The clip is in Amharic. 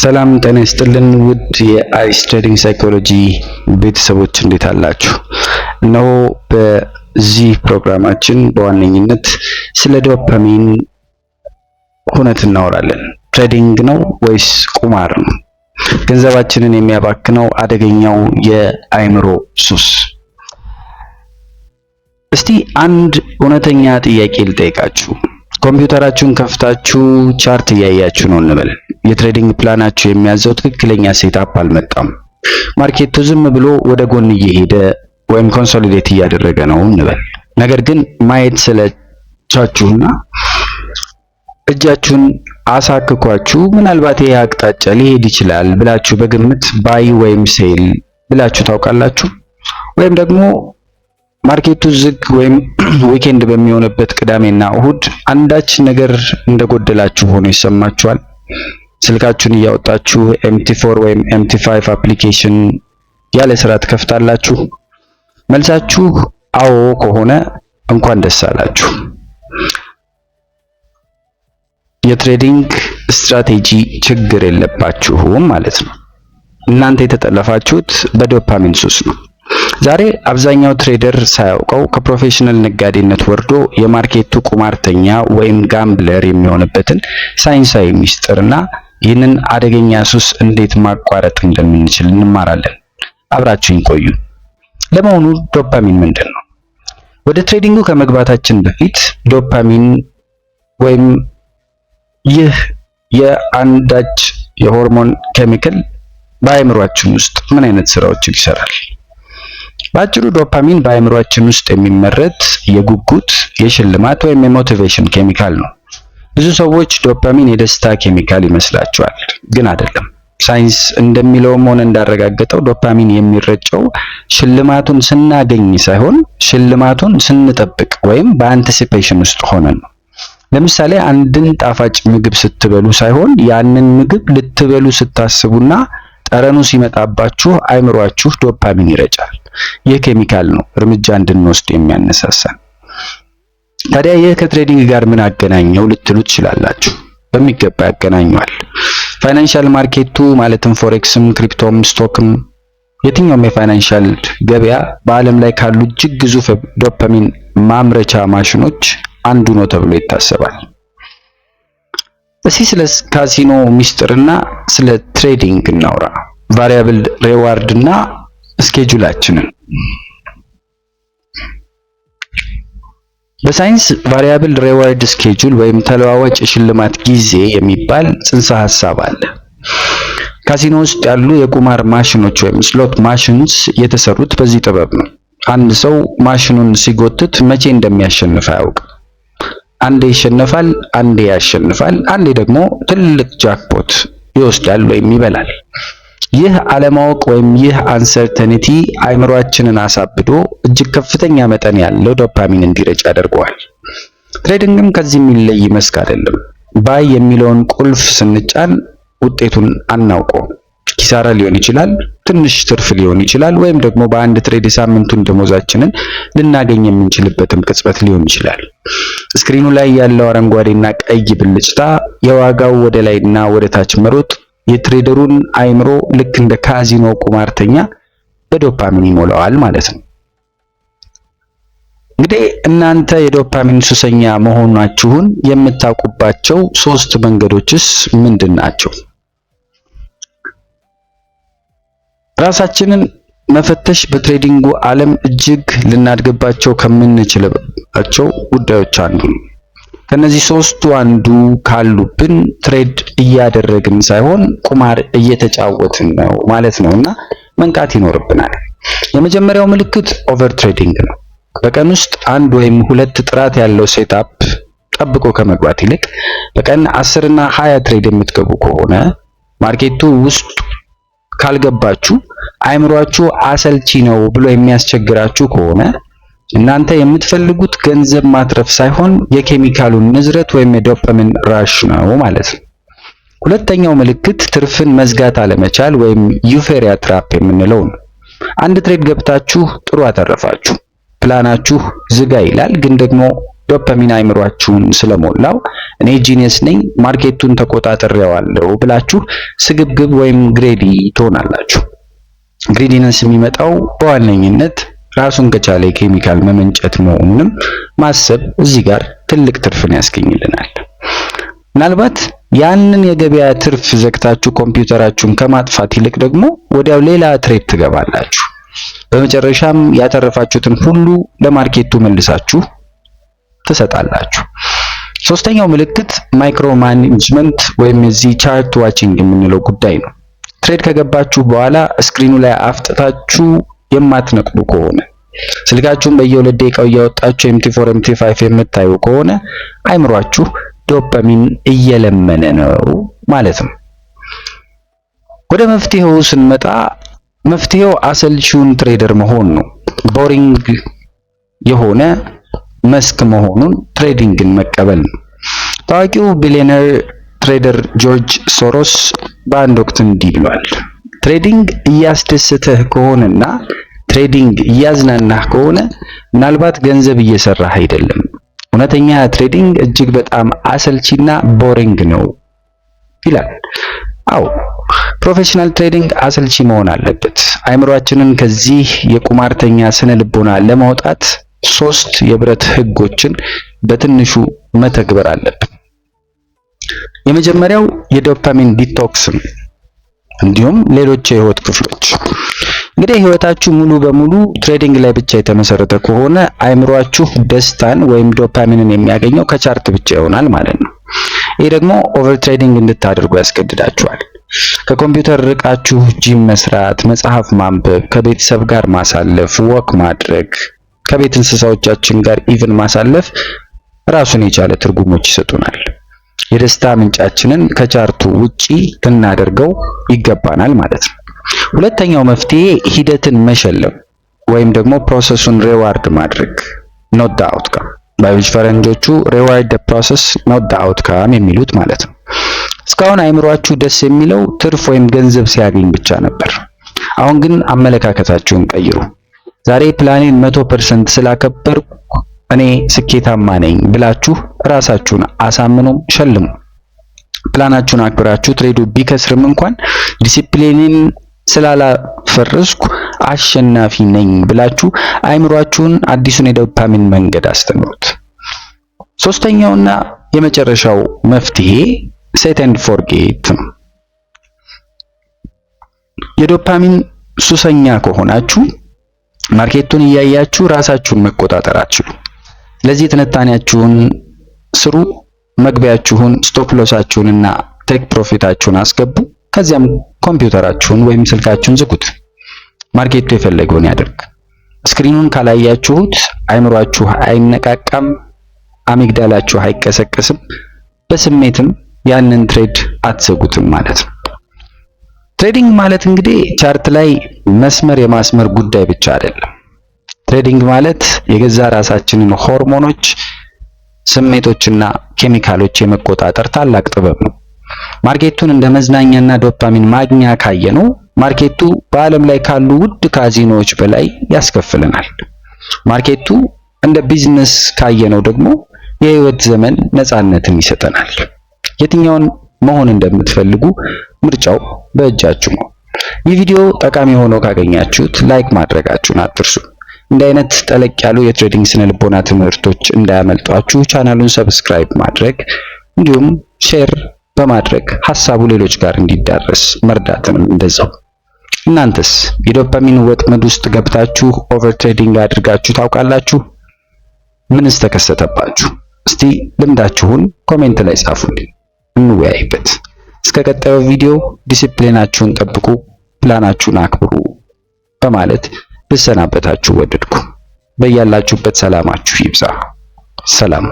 ሰላም ጤና ይስጥልን ውድ የአይስ ትሬዲንግ ሳይኮሎጂ ቤተሰቦች እንዴት አላችሁ? እነሆ በዚህ ፕሮግራማችን በዋነኝነት ስለ ዶፓሚን ሁነት እናወራለን። ትሬዲንግ ነው ወይስ ቁማር ነው? ገንዘባችንን የሚያባክነው አደገኛው የአእምሮ ሱስ። እስቲ አንድ እውነተኛ ጥያቄ ልጠይቃችሁ። ኮምፒውተራችሁን ከፍታችሁ ቻርት እያያችሁ ነው እንበል። የትሬዲንግ ፕላናችሁ የሚያዘው ትክክለኛ ሴትአፕ አልመጣም። ማርኬቱ ዝም ብሎ ወደ ጎን እየሄደ ወይም ኮንሶሊዴት እያደረገ ነው እንበል። ነገር ግን ማየት ስለቻችሁና እጃችሁን አሳክኳችሁ ምናልባት ይሄ አቅጣጫ ሊሄድ ይችላል ብላችሁ በግምት ባይ ወይም ሴል ብላችሁ ታውቃላችሁ? ወይም ደግሞ ማርኬቱ ዝግ ወይም ዊኬንድ በሚሆንበት ቅዳሜና እሁድ አንዳች ነገር እንደጎደላችሁ ሆኖ ይሰማችኋል? ስልካችሁን እያወጣችሁ MT4 ወይም MT5 አፕሊኬሽን ያለ ስራ ትከፍታላችሁ? መልሳችሁ አዎ ከሆነ እንኳን ደስ አላችሁ። የትሬዲንግ ስትራቴጂ ችግር የለባችሁም ማለት ነው። እናንተ የተጠለፋችሁት በዶፓሚን ሱስ ነው። ዛሬ አብዛኛው ትሬደር ሳያውቀው ከፕሮፌሽናል ነጋዴነት ወርዶ የማርኬቱ ቁማርተኛ ወይም ጋምብለር የሚሆንበትን ሳይንሳዊ ሚስጥርና ይህንን አደገኛ ሱስ እንዴት ማቋረጥ እንደምንችል እንማራለን። አብራችሁኝ ቆዩ። ለመሆኑ ዶፓሚን ምንድን ነው? ወደ ትሬዲንጉ ከመግባታችን በፊት ዶፓሚን ወይም ይህ የአንዳች የሆርሞን ኬሚካል በአእምሯችን ውስጥ ምን አይነት ስራዎችን ይሰራል? በአጭሩ ዶፓሚን በአእምሯችን ውስጥ የሚመረት የጉጉት፣ የሽልማት ወይም የሞቲቬሽን ኬሚካል ነው። ብዙ ሰዎች ዶፓሚን የደስታ ኬሚካል ይመስላቸዋል፣ ግን አይደለም። ሳይንስ እንደሚለውም ሆነ እንዳረጋገጠው ዶፓሚን የሚረጨው ሽልማቱን ስናገኝ ሳይሆን ሽልማቱን ስንጠብቅ ወይም በአንቲሲፔሽን ውስጥ ሆነን ነው። ለምሳሌ አንድን ጣፋጭ ምግብ ስትበሉ ሳይሆን ያንን ምግብ ልትበሉ ስታስቡና ጠረኑ ሲመጣባችሁ አእምሯችሁ ዶፓሚን ይረጫል። ይህ ኬሚካል ነው እርምጃ እንድንወስድ የሚያነሳሳን። ታዲያ ይህ ከትሬዲንግ ጋር ምን አገናኘው ልትሉ ትችላላችሁ። በሚገባ ያገናኘዋል። ፋይናንሻል ማርኬቱ ማለትም ፎሬክስም፣ ክሪፕቶም፣ ስቶክም የትኛውም የፋይናንሻል ገበያ በዓለም ላይ ካሉ እጅግ ግዙፍ ዶፓሚን ማምረቻ ማሽኖች አንዱ ነው ተብሎ ይታሰባል። እስኪ ስለ ካሲኖ ሚስጥርና ስለ ትሬዲንግ እናውራ። ቫሪያብል ሪዋርድ እና ስኬጁላችንን። በሳይንስ ቫሪያብል ሪዋርድ ስኬጁል ወይም ተለዋዋጭ ሽልማት ጊዜ የሚባል ጽንሰ ሐሳብ አለ። ካሲኖ ውስጥ ያሉ የቁማር ማሽኖች ወይም ስሎት ማሽንስ የተሰሩት በዚህ ጥበብ ነው። አንድ ሰው ማሽኑን ሲጎትት መቼ እንደሚያሸንፍ አያውቅም። አንዴ ይሸነፋል፣ አንዴ ያሸንፋል፣ አንዴ ደግሞ ትልቅ ጃክፖት ይወስዳል ወይም ይበላል። ይህ አለማወቅ ወይም ይህ አንሰርተኒቲ አእምሯችንን አሳብዶ እጅግ ከፍተኛ መጠን ያለው ዶፓሚን እንዲረጭ ያደርገዋል። ትሬዲንግም ከዚህ የሚለይ መስክ አይደለም። ባይ የሚለውን ቁልፍ ስንጫን ውጤቱን አናውቀው። ኪሳራ ሊሆን ይችላል፣ ትንሽ ትርፍ ሊሆን ይችላል፣ ወይም ደግሞ በአንድ ትሬድ የሳምንቱን ደሞዛችንን ልናገኝ የምንችልበትም ቅጽበት ሊሆን ይችላል። ስክሪኑ ላይ ያለው አረንጓዴና ቀይ ብልጭታ የዋጋው ወደ ላይና ወደ ታች መሮጥ የትሬደሩን አእምሮ ልክ እንደ ካዚኖ ቁማርተኛ በዶፓሚን ይሞላዋል ማለት ነው። እንግዲህ እናንተ የዶፓሚን ሱሰኛ መሆናችሁን የምታውቁባቸው 3 መንገዶችስ ምንድን ናቸው? ራሳችንን መፈተሽ በትሬዲንጉ ዓለም እጅግ ልናድግባቸው ከምንችልባቸው ጉዳዮች አንዱ ነው። ከነዚህ 3ቱ አንዱ ካሉብን ትሬድ እያደረግን ሳይሆን ቁማር እየተጫወትን ነው ማለት ነውና መንቃት ይኖርብናል። የመጀመሪያው ምልክት ኦቨር ትሬዲንግ ነው። በቀን ውስጥ 1 ወይም 2 ጥራት ያለው ሴትአፕ ጠብቆ ከመግባት ይልቅ በቀን 10 እና 20 ትሬድ የምትገቡ ከሆነ ማርኬቱ ውስጥ ካልገባችሁ አእምሯችሁ አሰልቺ ነው ብሎ የሚያስቸግራችሁ ከሆነ እናንተ የምትፈልጉት ገንዘብ ማትረፍ ሳይሆን የኬሚካሉን ንዝረት ወይም የዶፓሚን ራሽ ነው ማለት ነው። ሁለተኛው ምልክት ትርፍን መዝጋት አለመቻል ወይም ዩፎሪያ ትራፕ የምንለው ነው። አንድ ትሬድ ገብታችሁ ጥሩ አተረፋችሁ፣ ፕላናችሁ ዝጋ ይላል፣ ግን ደግሞ ዶፓሚን አይምሯችሁን ስለሞላው እኔ ጂኒየስ ነኝ ማርኬቱን ተቆጣጥሬዋለሁ ብላችሁ ስግብግብ ወይም ግሬዲ ትሆናላችሁ። ግሬዲነስ የሚመጣው በዋነኝነት ራሱን ከቻለ ኬሚካል መመንጨት መሆኑንም ማሰብ እዚህ ጋር ትልቅ ትርፍን ያስገኝልናል። ምናልባት ያንን የገበያ ትርፍ ዘግታችሁ ኮምፒውተራችሁን ከማጥፋት ይልቅ ደግሞ ወዲያው ሌላ ትሬድ ትገባላችሁ። በመጨረሻም ያተረፋችሁትን ሁሉ ለማርኬቱ መልሳችሁ ትሰጣላችሁ። ሶስተኛው ምልክት ማይክሮ ማኔጅመንት ወይም እዚህ ቻርት ዋቺንግ የምንለው ጉዳይ ነው። ትሬድ ከገባችሁ በኋላ ስክሪኑ ላይ አፍጥታችሁ የማትነቅሉ ከሆነ ስልካችሁን በየ2 ደቂቃው እያወጣችሁ MT4 MT5 የምታዩ ከሆነ አይምሯችሁ ዶፓሚን እየለመነ ነው ማለት ነው። ወደ መፍትሄው ስንመጣ መፍትሄው አሰልቺውን ትሬደር መሆን ነው። ቦሪንግ የሆነ መስክ መሆኑን ትሬዲንግን መቀበል ነው። ታዋቂው ቢሊዮነር ትሬደር ጆርጅ ሶሮስ በአንድ ወቅት እንዲህ ብሏል። ትሬዲንግ እያስደሰተህ ከሆነና ትሬዲንግ እያዝናናህ ከሆነ ምናልባት ገንዘብ እየሰራህ አይደለም። እውነተኛ ትሬዲንግ እጅግ በጣም አሰልቺና ቦሪንግ ነው ይላል። አዎ ፕሮፌሽናል ትሬዲንግ አሰልቺ መሆን አለበት። አይምሯችንን ከዚህ የቁማርተኛ ስነ ልቦና ለማውጣት 3 የብረት ህጎችን በትንሹ መተግበር አለብን። የመጀመሪያው የዶፓሚን ዲቶክስ ነው። እንዲሁም ሌሎች የህይወት ክፍሎች። እንግዲህ ህይወታችሁ ሙሉ በሙሉ ትሬዲንግ ላይ ብቻ የተመሰረተ ከሆነ አይምሯችሁ ደስታን ወይም ዶፓሚንን የሚያገኘው ከቻርት ብቻ ይሆናል ማለት ነው። ይሄ ደግሞ ኦቨር ትሬዲንግ እንድታደርጉ ያስገድዳችኋል። ከኮምፒውተር ርቃችሁ ጂም መስራት፣ መጽሐፍ ማንበብ፣ ከቤተሰብ ጋር ማሳለፍ፣ ወክ ማድረግ፣ ከቤት እንስሳዎቻችን ጋር ኢቭን ማሳለፍ ራሱን የቻለ ትርጉሞች ይሰጡናል። የደስታ ምንጫችንን ከቻርቱ ውጪ ልናደርገው ይገባናል ማለት ነው። ሁለተኛው መፍትሄ ሂደትን መሸለም ወይም ደግሞ ፕሮሰሱን ሪዋርድ ማድረግ not the outcome። ፈረንጆቹ ሪዋርድ the process not the outcome የሚሉት ማለት ነው። እስካሁን አይምሯችሁ ደስ የሚለው ትርፍ ወይም ገንዘብ ሲያገኝ ብቻ ነበር። አሁን ግን አመለካከታችሁን ቀይሩ። ዛሬ ፕላኔን 100% ስላከበርኩ እኔ ስኬታማ ነኝ ብላችሁ ራሳችሁን አሳምኑ፣ ሸልሙ። ፕላናችሁን አክብራችሁ ትሬዱ ቢከስርም እንኳን ዲሲፕሊንን ስላላፈረስኩ አሸናፊ ነኝ ብላችሁ አይምሯችሁን አዲሱን የዶፓሚን መንገድ አስተምሩት። ሶስተኛውና የመጨረሻው መፍትሄ ሴት ኤንድ ፎርጌት ነው። የዶፓሚን ሱሰኛ ከሆናችሁ ማርኬቱን እያያችሁ ራሳችሁን መቆጣጠር አትችሉም። ለዚህ ትንታኔያችሁን ስሩ። መግቢያችሁን፣ ስቶፕ ሎሳችሁንና ቴክ ፕሮፊታችሁን አስገቡ። ከዚያም ኮምፒውተራችሁን ወይም ስልካችሁን ዝጉት። ማርኬቱ የፈለገውን ያደርግ። ስክሪኑን ካላያችሁት አይምሯችሁ አይነቃቃም፣ አሚግዳላችሁ አይቀሰቀስም፣ በስሜትም ያንን ትሬድ አትዘጉትም ማለት ነው። ትሬዲንግ ማለት እንግዲህ ቻርት ላይ መስመር የማስመር ጉዳይ ብቻ አይደለም። ትሬዲንግ ማለት የገዛ ራሳችንን ሆርሞኖች፣ ስሜቶችና ኬሚካሎች የመቆጣጠር ታላቅ ጥበብ ነው። ማርኬቱን እንደ መዝናኛና ዶፓሚን ማግኛ ካየነው ማርኬቱ በዓለም ላይ ካሉ ውድ ካዚኖዎች በላይ ያስከፍለናል። ማርኬቱ እንደ ቢዝነስ ካየነው ደግሞ የህይወት ዘመን ነፃነትን ይሰጠናል። የትኛውን መሆን እንደምትፈልጉ ምርጫው በእጃችሁ ነው። ይህ ቪዲዮ ጠቃሚ ሆኖ ካገኛችሁት ላይክ ማድረጋችሁን አትርሱ። እንዲህ አይነት ጠለቅ ያሉ የትሬዲንግ ስነ ልቦና ትምህርቶች እንዳያመልጧችሁ ቻናሉን ሰብስክራይብ ማድረግ እንዲሁም ሼር በማድረግ ሐሳቡ ሌሎች ጋር እንዲዳረስ መርዳትንም እንደዛው። እናንተስ የዶፓሚን ወጥመድ ውስጥ ገብታችሁ ኦቨር ትሬዲንግ አድርጋችሁ ታውቃላችሁ? ምንስ ተከሰተባችሁ? እስቲ ልምዳችሁን ኮሜንት ላይ ጻፉልኝ፣ እንወያይበት። እስከ ቀጣዩ ቪዲዮ ዲሲፕሊናችሁን ጠብቁ፣ ፕላናችሁን አክብሩ በማለት ልሰናበታችሁ ወደድኩ። በያላችሁበት ሰላማችሁ ይብዛ። ሰላም።